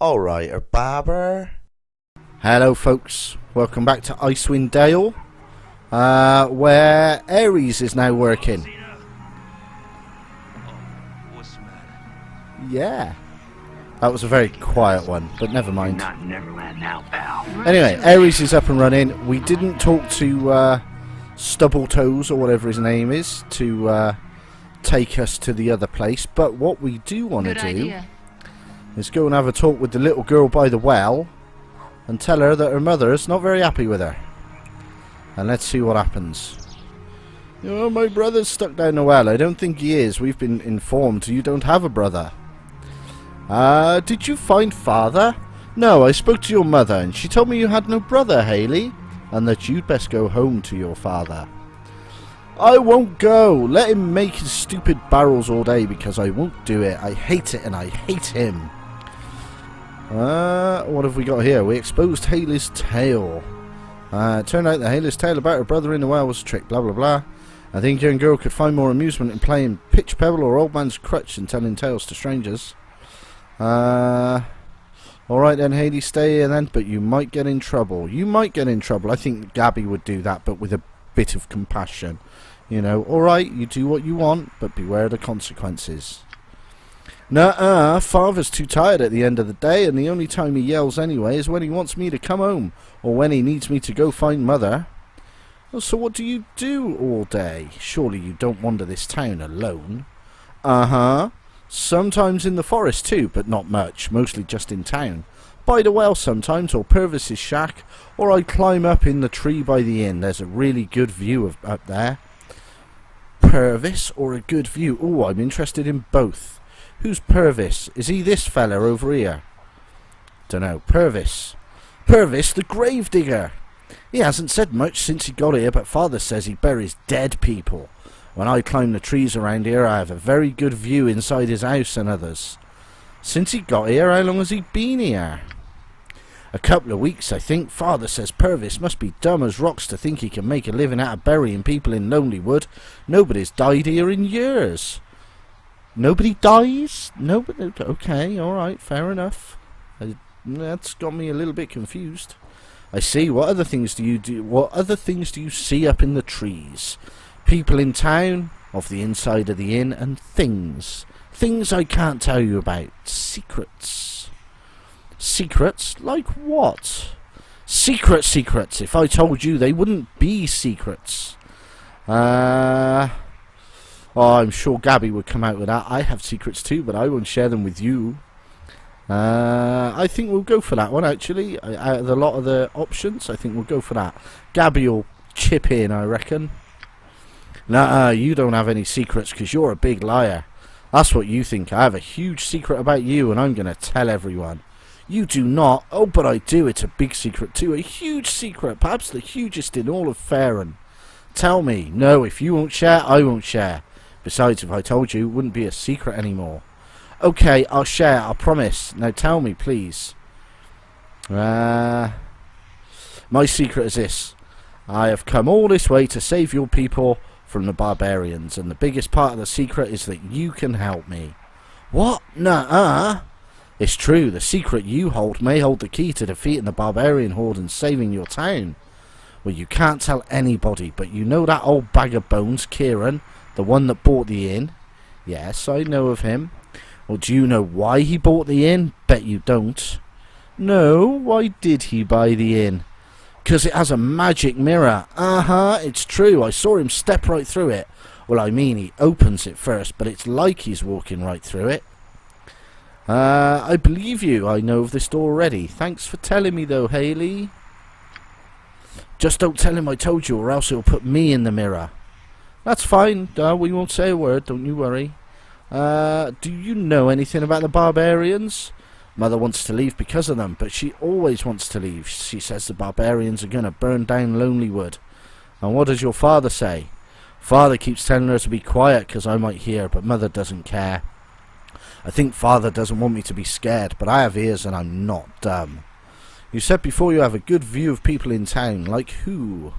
Alright, or Babber. Hello folks, welcome back to Icewind Dale, where Ares is now working. Yeah, that was a very quiet one, but never mind. Not Neverland now, pal. Anyway, Ares is up and running. We didn't talk to Stubbletoes, or whatever his name is, to take us to the other place, but what we do want to do is go and have a talk with the little girl by the well and tell her that her mother is not very happy with her. And let's see what happens. You know, my brother's stuck down the well. I don't think he is. We've been informed you don't have a brother. Did you find father? No, I spoke to your mother and she told me you had no brother, Haley, and that you'd best go home to your father. I won't go. Let him make his stupid barrels all day because I won't do it. I hate it and I hate him. What have we got here? We exposed Haley's tale. It turned out that Haley's tale about her brother in the well was a trick, blah blah blah. I think young girl could find more amusement in playing pitch pebble or old man's crutch than telling tales to strangers. Alright then, Haley, stay here then, but you might get in trouble. You might get in trouble. I think Gabby would do that, but with a bit of compassion. You know, alright, you do what you want, but beware the consequences. Nuh-uh, father's too tired at the end of the day, and the only time he yells anyway is when he wants me to come home, or when he needs me to go find mother. Well, so what do you do all day? Surely you don't wander this town alone. Uh-huh. Sometimes in the forest too, but not much, mostly just in town. By the well sometimes, or Purvis's shack, or I climb up in the tree by the inn. There's a really good view of up there. Purvis or a good view? Oh, I'm interested in both. Who's Purvis? Is he this fella over here? Dunno. Purvis. Purvis the gravedigger. He hasn't said much since he got here, but father says he buries dead people. When I climb the trees around here, I have a very good view inside his house and others. Since he got here, how long has he been here? A couple of weeks, I think. Father says Purvis must be dumb as rocks to think he can make a living out of burying people in Lonelywood. Nobody's died here in years. Nobody dies? Nobody? Okay, alright, fair enough. That's got me a little bit confused. I see. What other things do you do? What other things do you see up in the trees? People in town, off the inside of the inn, and things. Things I can't tell you about. Secrets. Secrets? Like what? Secrets. If I told you, they wouldn't be secrets. Oh, I'm sure Gabby would come out with that. I have secrets too, but I won't share them with you. I think we'll go for that one, actually. Out of a lot of the options, I think we'll go for that. Gabby will chip in, I reckon. Nah, you don't have any secrets because you're a big liar. That's what you think. I have a huge secret about you, and I'm going to tell everyone. You do not. Oh, but I do. It's a big secret too. A huge secret. Perhaps the hugest in all of Faerun. Tell me. No, if you won't share, I won't share. Besides, if I told you, it wouldn't be a secret anymore. Okay, I'll share, I promise. Now tell me, please. My secret is this. I have come all this way to save your people from the barbarians, and the biggest part of the secret is that you can help me. What? Nuh-uh. It's true, the secret you hold may hold the key to defeating the barbarian horde and saving your town. Well, you can't tell anybody, but you know that old bag of bones, Kieran? The one that bought the inn? Yes, I know of him. Well, do you know why he bought the inn? Bet you don't. No, why did he buy the inn? 'Cause it has a magic mirror. Uh-huh, it's true. I saw him step right through it. Well, I mean, he opens it first, but it's like he's walking right through it. I believe you. I know of this door already. Thanks for telling me, though, Haley. Just don't tell him I told you, or else he'll put me in the mirror. That's fine. We won't say a word, don't you worry. Do you know anything about the barbarians? Mother wants to leave because of them, but she always wants to leave. She says the barbarians are going to burn down Lonelywood. And what does your father say? Father keeps telling her to be quiet because I might hear, but Mother doesn't care. I think Father doesn't want me to be scared, but I have ears and I'm not dumb. You said before you have a good view of people in town. Like who?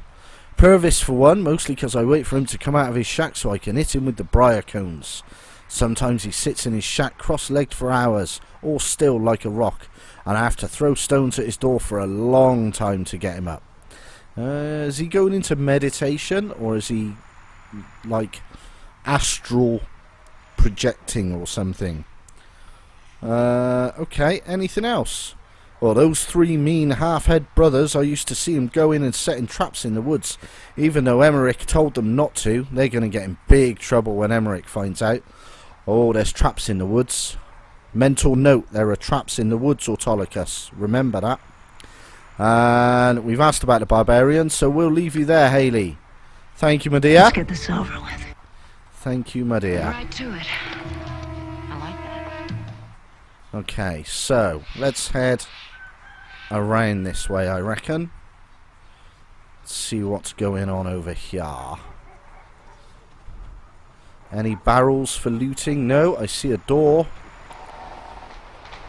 Purvis for one, mostly because I wait for him to come out of his shack so I can hit him with the briar cones. Sometimes he sits in his shack cross-legged for hours, all still like a rock, and I have to throw stones at his door for a long time to get him up. Is he going into meditation, or is he, like, astral projecting or something? Okay, anything else? Well, those 3 mean half-head brothers, I used to see them going and setting traps in the woods. Even though Emmerich told them not to, they're going to get in big trouble when Emmerich finds out. Oh, there's traps in the woods. Mental note, there are traps in the woods, Autolycus. Remember that. And we've asked about the barbarians, so we'll leave you there, Hayley. Thank you, my dear. Let's get this over with. Thank you, my dear. Right to it. I like that. Okay, so let's head around this way, I reckon. Let's see what's going on over here. Any barrels for looting? No, I see a door.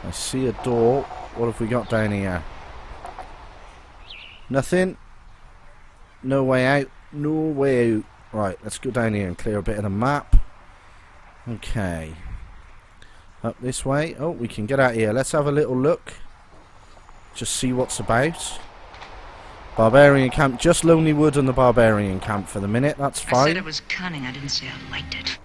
I see a door. What have we got down here? Nothing. No way out. No way out. Right, let's go down here and clear a bit of the map. Okay. Up this way. Oh, we can get out here. Let's have a little look. Just see what's about. Barbarian camp. Just Lonely Wood and the Barbarian camp for the minute. That's fine. I said it was cunning. I didn't say I liked it.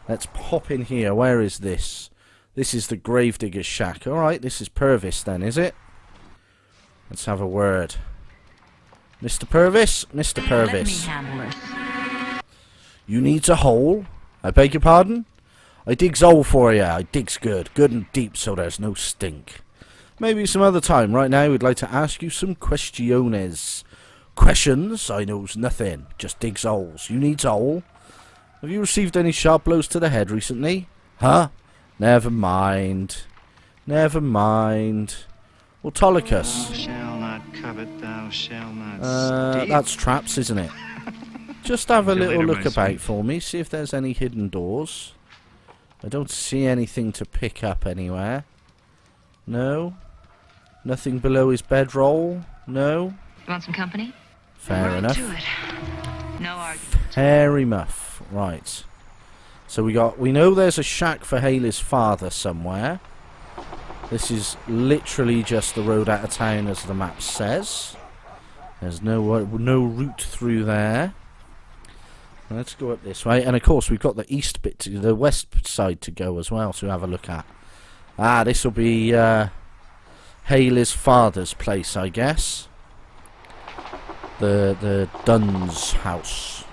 Let's pop in here. Where is this? This is the Gravedigger's shack. Alright, this is Purvis then, is it? Let's have a word. Mr. Purvis? Mr. Purvis. Let me handle it. You needs a hole? I beg your pardon? I digs hole for you. I digs good. Good and deep so there's no stink. Maybe some other time. Right now we'd like to ask you some questiones. Questions? I knows nothing. Just digs holes. You needs a hole? Have you received any sharp blows to the head recently? Huh? Never mind. Never mind. Autolycus. Thou shalt not covet, thou shalt not steal. That's traps, isn't it? Just have a See you little later, look my about sweet. for me. See if there's any hidden doors. I don't see anything to pick up anywhere. No? Nothing below his bedroll? No? You want some company? Fair Right enough. to it. No argument. Fair enough. Right. So we know there's a shack for Haley's father somewhere. This is literally just the road out of town as the map says. There's no route through there. Let's go up this way. And of course we've got the east bit, the west side to go as well to have a look at. Ah, this will be Haley's father's place, I guess. The Dunn's house.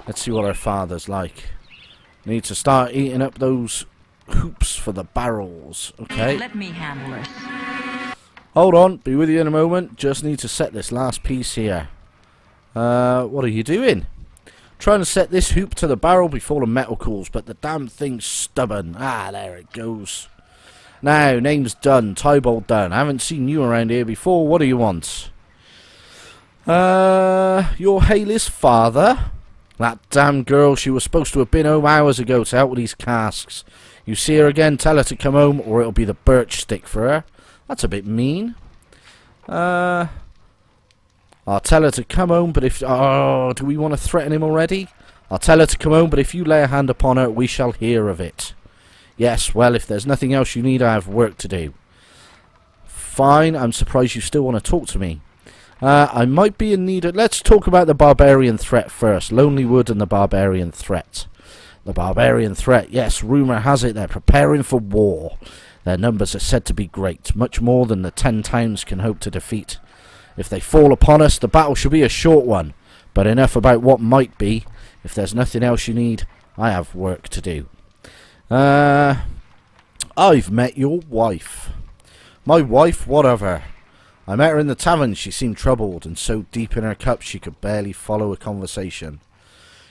Let's see what her father's like. Need to start eating up those hoops for the barrels. Okay. Let me handle it. Hold on. Be with you in a moment. Just need to set this last piece here. What are you doing? Trying to set this hoop to the barrel before the metal cools, but the damn thing's stubborn. Ah, there it goes. Now, name's Dunn. Tybalt Dunn. I haven't seen you around here before. What do you want? You're Haley's father? That damn girl, she was supposed to have been home hours ago to help with these casks. You see her again, tell her to come home or it'll be the birch stick for her. That's a bit mean. I'll tell her to come home, but if... Oh, do we want to threaten him already? I'll tell her to come home, but if you lay a hand upon her, we shall hear of it. Yes, well, if there's nothing else you need, I have work to do. Fine, I'm surprised you still want to talk to me. I might be in need of... Let's talk about the barbarian threat first. Lonely Wood and the barbarian threat. The barbarian threat, yes, rumour has it they're preparing for war. Their numbers are said to be great, much more than the 10 towns can hope to defeat. If they fall upon us, the battle should be a short one, but enough about what might be. If there's nothing else you need, I have work to do. I've met your wife. My wife, whatever. I met her in the tavern. She seemed troubled and so deep in her cup she could barely follow a conversation.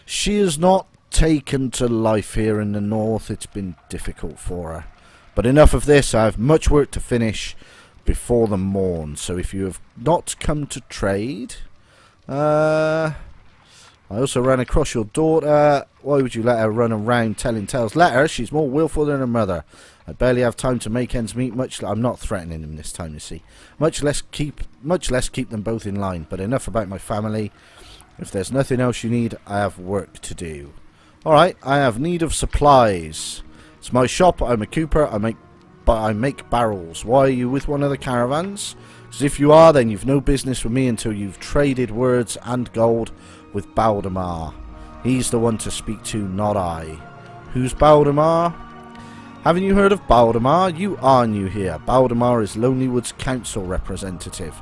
She is not taken to life here in the north. It's been difficult for her. But enough of this. I have much work to finish before the morn. So if you have not come to trade... I also ran across your daughter. Why would you let her run around telling tales? Let her. She's more willful than her mother. I barely have time to make ends meet. I'm not threatening him this time, you see. Much less keep them both in line. But enough about my family. If there's nothing else you need, I have work to do. Alright, I have need of supplies. It's my shop, I'm a cooper, I make barrels. Why are you with one of the caravans? Because if you are, then you've no business with me until you've traded words and gold with Baldemar. He's the one to speak to, not I. Who's Baldemar? Haven't you heard of Baldemar? You are new here. Baldemar is Lonelywood's council representative.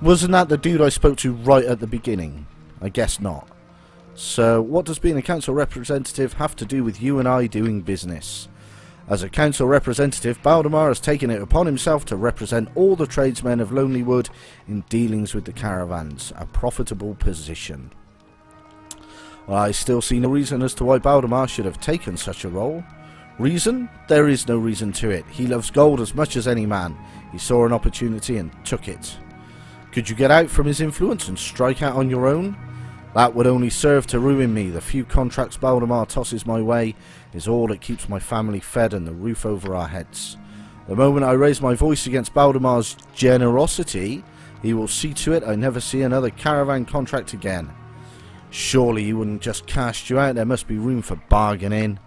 Wasn't that the dude I spoke to right at the beginning? I guess not. So, what does being a council representative have to do with you and I doing business? As a council representative, Baldemar has taken it upon himself to represent all the tradesmen of Lonelywood in dealings with the caravans. A profitable position. I still see no reason as to why Baldemar should have taken such a role. Reason? There is no reason to it. He loves gold as much as any man. He saw an opportunity and took it. Could you get out from his influence and strike out on your own? That would only serve to ruin me. The few contracts Baldemar tosses my way is all that keeps my family fed and the roof over our heads. The moment I raise my voice against Baldemar's generosity, he will see to it I never see another caravan contract again. Surely he wouldn't just cast you out. There must be room for bargaining.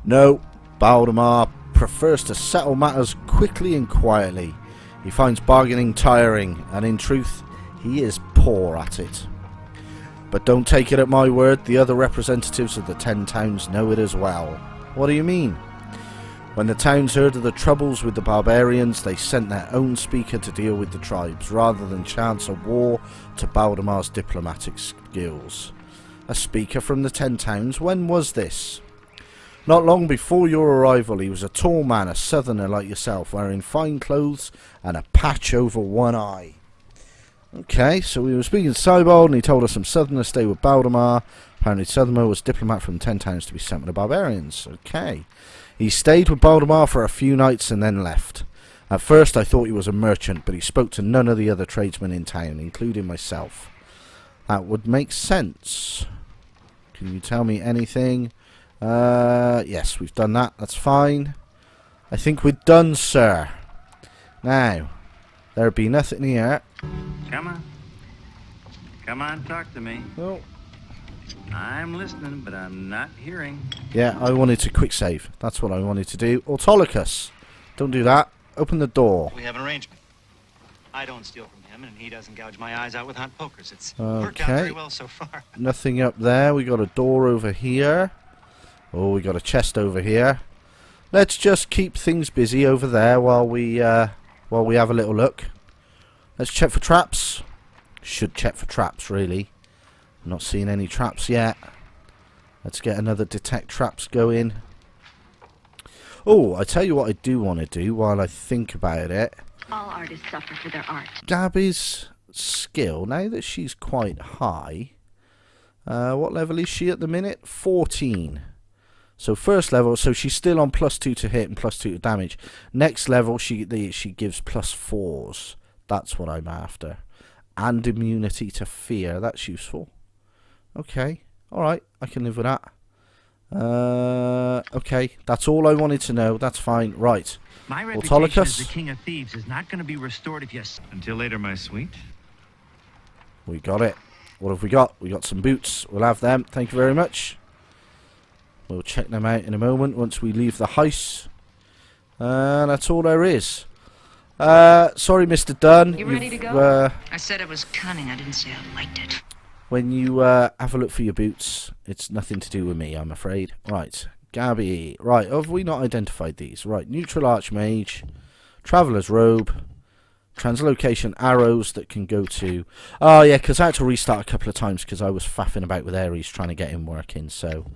No, Baldemar prefers to settle matters quickly and quietly. He finds bargaining tiring, and in truth, he is poor at it. But don't take it at my word, the other representatives of the 10 towns know it as well. What do you mean? When the towns heard of the troubles with the barbarians, they sent their own speaker to deal with the tribes, rather than chance a war to Baldemar's diplomatic skills. A speaker from the 10 towns? When was this? Not long before your arrival. He was a tall man, a southerner like yourself, wearing fine clothes and a patch over one eye. Okay, so we were speaking to Cybald, and he told us some southerners stay with Baldemar. Apparently Southerner was diplomat from 10 towns to be sent with the barbarians. Okay. He stayed with Baldemar for a few nights and then left. At first I thought he was a merchant, but he spoke to none of the other tradesmen in town, including myself. That would make sense. Can you tell me anything? Yes, we've done that. That's fine. I think we're done, sir. Now, there'll be nothing here. Come on. Come on, talk to me. Oh. I'm listening, but I'm not hearing. Yeah, I wanted to quick save. That's what I wanted to do. Autolycus. Don't do that. Open the door. We have an arrangement. I don't steal from him, and he doesn't gouge my eyes out with hot pokers. It's Okay. worked out very well so far. Nothing up there. We got a door over here. Oh, we got a chest over here. Let's just keep things busy over there while we have a little look. Let's check for traps. Should check for traps, really. Not seeing any traps yet. Let's get another detect traps going. Oh, I tell you what I do want to do while I think about it. All artists suffer for their art. Gabby's skill, now that she's quite high. What level is she at the minute? 14. So first level, so she's still on +2 to hit and +2 to damage. Next level, she gives +4s. That's what I'm after. And immunity to fear. That's useful. Okay. Alright. I can live with that. Okay. That's all I wanted to know. That's fine. Right. My reputation Autolycus. as the king of thieves is not going to be restored if you... Until later, my sweet. We got it. What have we got? We got some boots. We'll have them. Thank you very much. We'll check them out in a moment once we leave the house. That's all there is. Sorry, Mr. Dunn. You ready to go? I said it was cunning. I didn't say I liked it. When you have a look for your boots, it's nothing to do with me, I'm afraid. Right, Gabby. Right, have we not identified these? Right, neutral archmage, traveller's robe, translocation arrows that can go to... Oh, yeah, because I had to restart a couple of times because I was faffing about with Ares trying to get him working. So,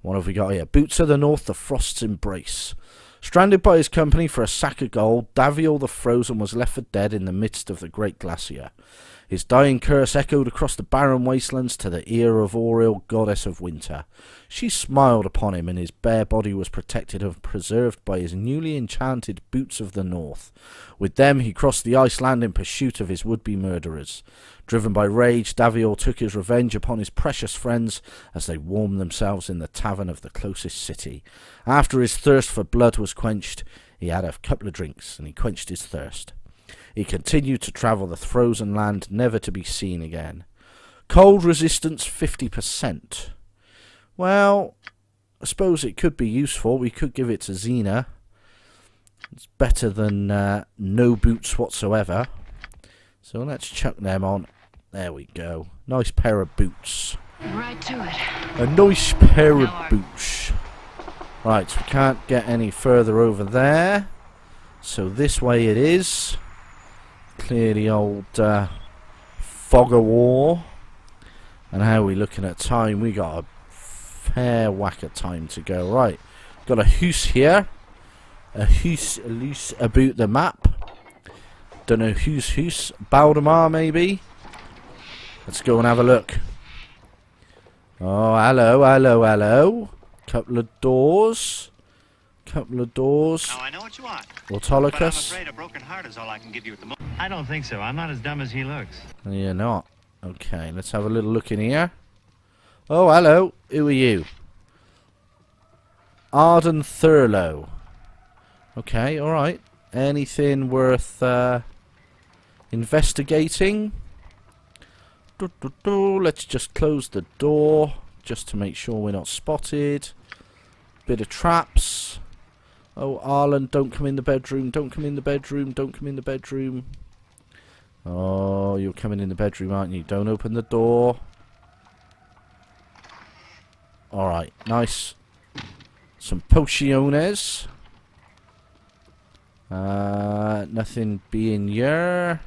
what have we got here? Boots of the North, the Frost's Embrace. Stranded by his company for a sack of gold, Daviel the Frozen was left for dead in the midst of the Great Glacier. His dying curse echoed across the barren wastelands to the ear of Auriel, goddess of winter. She smiled upon him, and his bare body was protected and preserved by his newly enchanted Boots of the North. With them he crossed the ice land in pursuit of his would-be murderers. Driven by rage, Daviel took his revenge upon his precious friends as they warmed themselves in the tavern of the closest city. After his thirst for blood was quenched, he had a couple of drinks, and he quenched his thirst. He continued to travel the frozen land, never to be seen again. Cold resistance 50%. Well, I suppose it could be useful. We could give it to Xena. It's better than no boots whatsoever. So let's chuck them on. There we go. Nice pair of boots. Right to it. A nice pair of boots. Right, we can't get any further over there. So this way it is. Clear the old fog of war. And how are we looking at time? We got a fair whack of time to go. Right, got a hoose here. A hoose loose about the map. Don't know who's hoose. Baldemar maybe? Let's go and have a look. Oh, hello, hello, hello. Couple of doors. Couple of doors. Now I know what you want. Autolycus. But I'm afraid a broken heart is all I can give you at the moment. I don't think so. I'm not as dumb as he looks. You're not. Okay, let's have a little look in here. Oh, hello. Who are you? Arden Thurlow. Okay, alright. Anything worth investigating? Let's just close the door just to make sure we're not spotted. Bit of traps. Oh, Arlen, don't come in the bedroom. Don't come in the bedroom. Don't come in the bedroom. Oh, you're coming in the bedroom, aren't you? Don't open the door. Alright, nice. Some potiones. Nothing being here.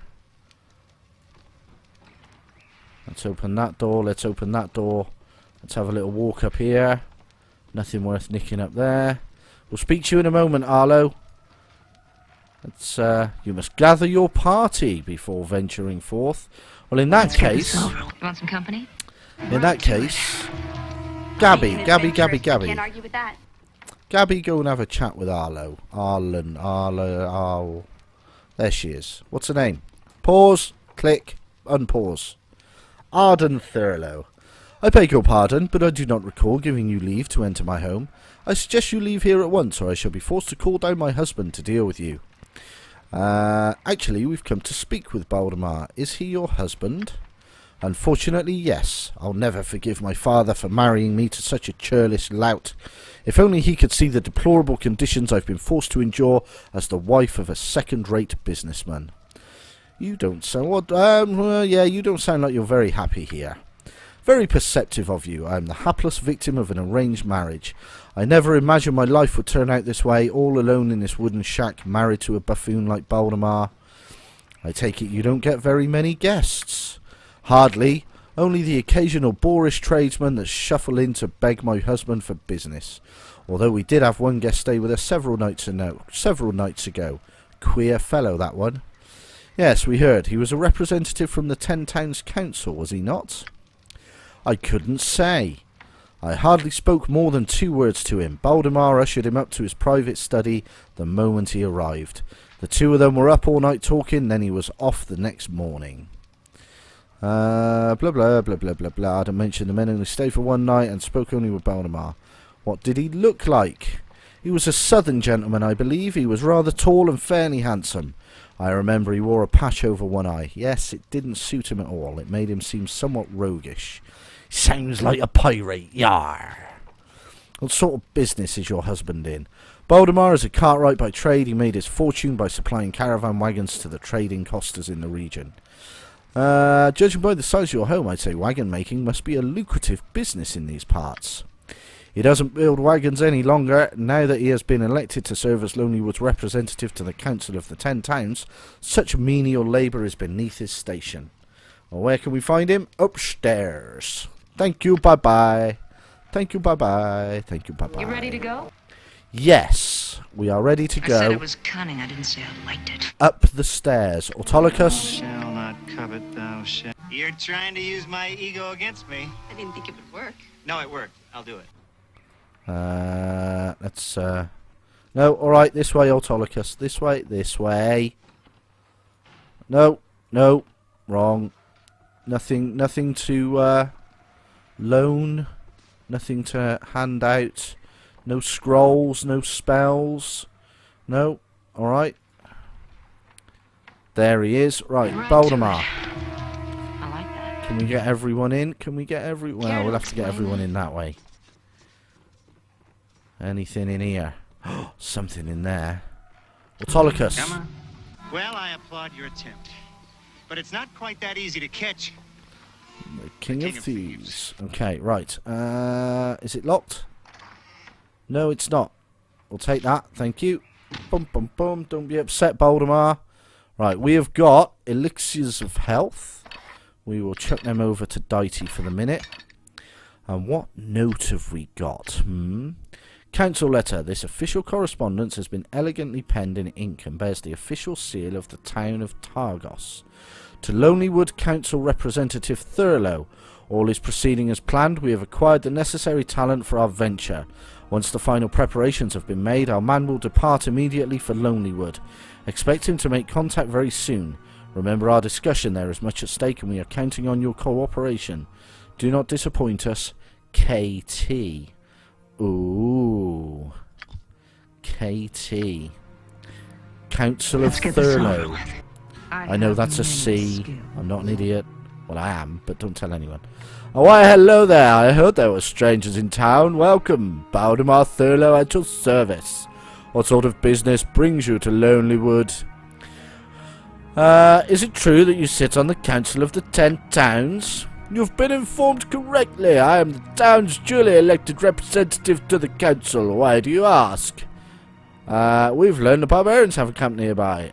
Let's open that door. Let's open that door. Let's have a little walk up here. Nothing worth nicking up there. We'll speak to you in a moment, Arlo. Let's, you must gather your party before venturing forth. Well, in that case... You want some company? In that case... Gabby. Can't argue with that. Gabby, go and have a chat with Arlo. Arlo. There she is. What's her name? Pause. Click. Unpause. Arden Thurlow. I beg your pardon, but I do not recall giving you leave to enter my home. I suggest you leave here at once, or I shall be forced to call down my husband to deal with you. Actually, we've come to speak with Baldemar. Is he your husband? Unfortunately, yes. I'll never forgive my father for marrying me to such a churlish lout. If only he could see the deplorable conditions I've been forced to endure as the wife of a second-rate businessman. You don't sound... yeah, you don't sound like you're very happy here. Very perceptive of you. I am the hapless victim of an arranged marriage. I never imagined my life would turn out this way, all alone in this wooden shack, married to a buffoon like Baldemar. I take it you don't get very many guests. Hardly. Only the occasional boorish tradesman that shuffle in to beg my husband for business. Although we did have one guest stay with us several nights ago. Queer fellow, that one. Yes, we heard. He was a representative from the 10 Towns Council, was he not? I couldn't say. I hardly spoke more than 2 words to him. Baldemar ushered him up to his private study the moment he arrived. The two of them were up all night talking, then he was off the next morning. Blah blah blah blah blah blah. I didn't mention the men only stayed for one night and spoke only with Baldemar. What did he look like? He was a southern gentleman, I believe. He was rather tall and fairly handsome. I remember he wore a patch over one eye. Yes, it didn't suit him at all. It made him seem somewhat roguish. Sounds like a pirate, yar. What sort of business is your husband in? Baldemar is a cartwright by trade. He made his fortune by supplying caravan wagons to the trading costers in the region. Judging by the size of your home, I'd say wagon making must be a lucrative business in these parts. He doesn't build wagons any longer. Now that he has been elected to serve as Lonelywood's representative to the Council of the 10 Towns, such menial labour is beneath his station. Well, where can we find him? Upstairs. Thank you, bye-bye. Thank you, bye-bye. Thank you, bye-bye. You ready to go? Yes, we are ready to go. I said it was cunning. I didn't say I liked it. Up the stairs. Autolycus. Shall not covet, thou shalt. You're trying to use my ego against me. I didn't think it would work. No, it worked. I'll do it. Let's, no, alright, this way, Autolycus. This way, this way. No, no, wrong. Nothing to, loan. Nothing to hand out. No scrolls, no spells. No, alright. There he is. Right, Baldemar. I like that. Can we get everyone in? Can we get well, we'll have to get everyone in that way. Anything in here? Something in there. Autolycus. Come on. Well, I applaud your attempt. But it's not quite that easy to catch. The King of Thieves. Okay, right. Is it locked? No, it's not. We'll take that. Thank you. Boom, boom, boom. Don't be upset, Baldemar. Right, we have got elixirs of health. We will chuck them over to Dighty for the minute. And what note have we got? Council letter. This official correspondence has been elegantly penned in ink and bears the official seal of the town of Targos. To Lonelywood Council Representative Thurlow, all is proceeding as planned. We have acquired the necessary talent for our venture. Once the final preparations have been made, our man will depart immediately for Lonelywood. Expect him to make contact very soon. Remember our discussion, there is much at stake and we are counting on your cooperation. Do not disappoint us, KT. Ooh. KT. Council of Thurlow. I know that's a C. I'm not an idiot. Well, I am, but don't tell anyone. Oh, why, hello there. I heard there were strangers in town. Welcome. Baldemar Thurlow at your service. What sort of business brings you to Lonelywood? Is it true that you sit on the council of the 10 towns? You've been informed correctly. I am the town's duly elected representative to the council. Why do you ask? We've learned the barbarians have a camp nearby.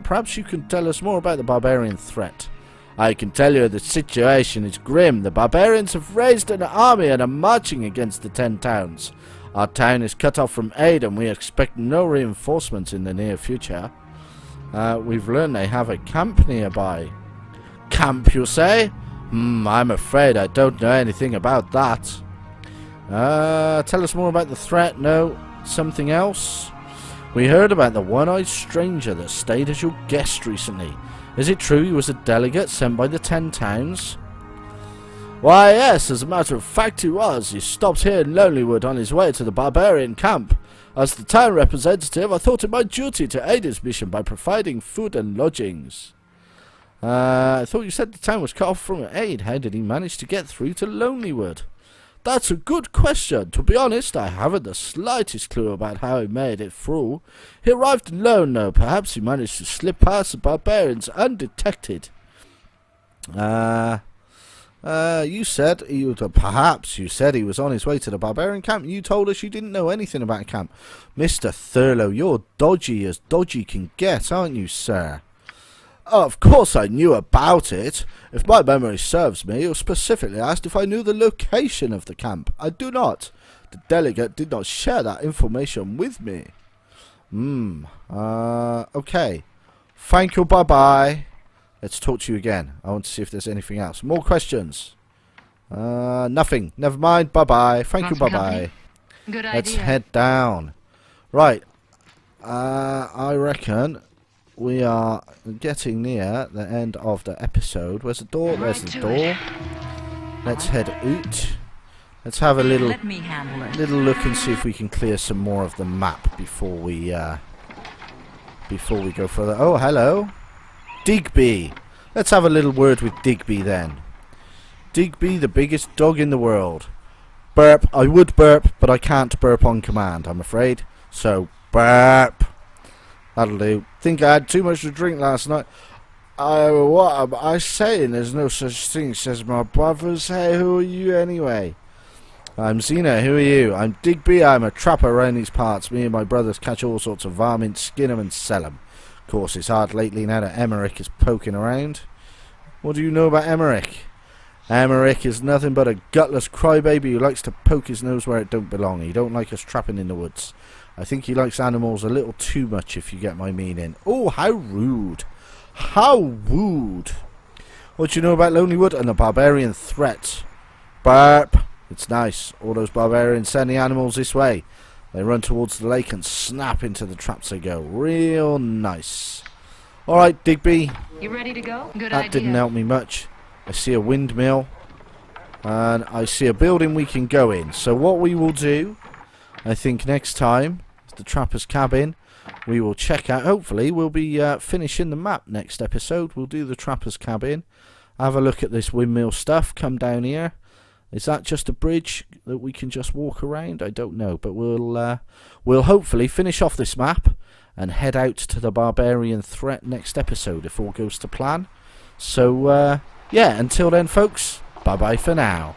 Perhaps you can tell us more about the barbarian threat. I can tell you the situation is grim. The barbarians have raised an army and are marching against the 10 towns. Our town is cut off from aid and we expect no reinforcements in the near future. We've learned they have a camp nearby. Camp, you say? I'm afraid I don't know anything about that. Tell us more about the threat. No, something else? We heard about the one-eyed stranger that stayed as your guest recently. Is it true he was a delegate sent by the 10 towns? Why, yes, as a matter of fact he was. He stopped here in Lonelywood on his way to the barbarian camp. As the town representative, I thought it my duty to aid his mission by providing food and lodgings. I thought you said the town was cut off from aid. How did he manage to get through to Lonelywood? That's a good question. To be honest, I haven't the slightest clue about how he made it through. He arrived alone, though. Perhaps he managed to slip past the barbarians undetected. You said he was, perhaps you said he was on his way to the barbarian camp. You told us you didn't know anything about a camp. Mr. Thurlow, you're dodgy as dodgy can get, aren't you, sir? Of course I knew about it. If my memory serves me, you specifically asked if I knew the location of the camp. I do not. The delegate did not share that information with me. Okay. Thank you, bye-bye. Let's talk to you again. I want to see if there's anything else. More questions? Nothing. Never mind. Bye-bye. Thank you, bye-bye. Good idea. Let's head down. Right. I reckon we are getting near the end of the episode. Where's the door? There's the door. Let's head out. Let's have a little look and see if we can clear some more of the map before we go further. Oh, hello. Digby. Let's have a little word with Digby then. Digby, the biggest dog in the world. Burp. I would burp, but I can't burp on command, I'm afraid. So, burp. That'll do. Think I had too much to drink last night. What am I saying? There's no such thing, says my brothers. Hey, who are you anyway? I'm Xena. Who are you? I'm Digby. I'm a trapper around these parts. Me and my brothers catch all sorts of varmints, skin them and sell them. Of course, it's hard lately now that Emmerich is poking around. What do you know about Emmerich? Emmerich is nothing but a gutless crybaby who likes to poke his nose where it don't belong. He don't like us trapping in the woods. I think he likes animals a little too much, if you get my meaning. Oh, how rude. How rude. What do you know about Lonelywood and the barbarian threat? Burp. It's nice. All those barbarians send the animals this way. They run towards the lake and snap into the traps they go. Real nice. Alright, Digby. You ready to go? Good That idea. didn't help me much. I see a windmill. And I see a building we can go in. So what we will do, I think next time, is the trapper's cabin. We will check out, hopefully, we'll be finishing the map next episode. We'll do the trapper's cabin. have a look at this windmill stuff. Come down here. Is that just a bridge that we can just walk around? I don't know, but we'll hopefully finish off this map and head out to the barbarian threat next episode if all goes to plan. So yeah, until then folks, bye bye for now.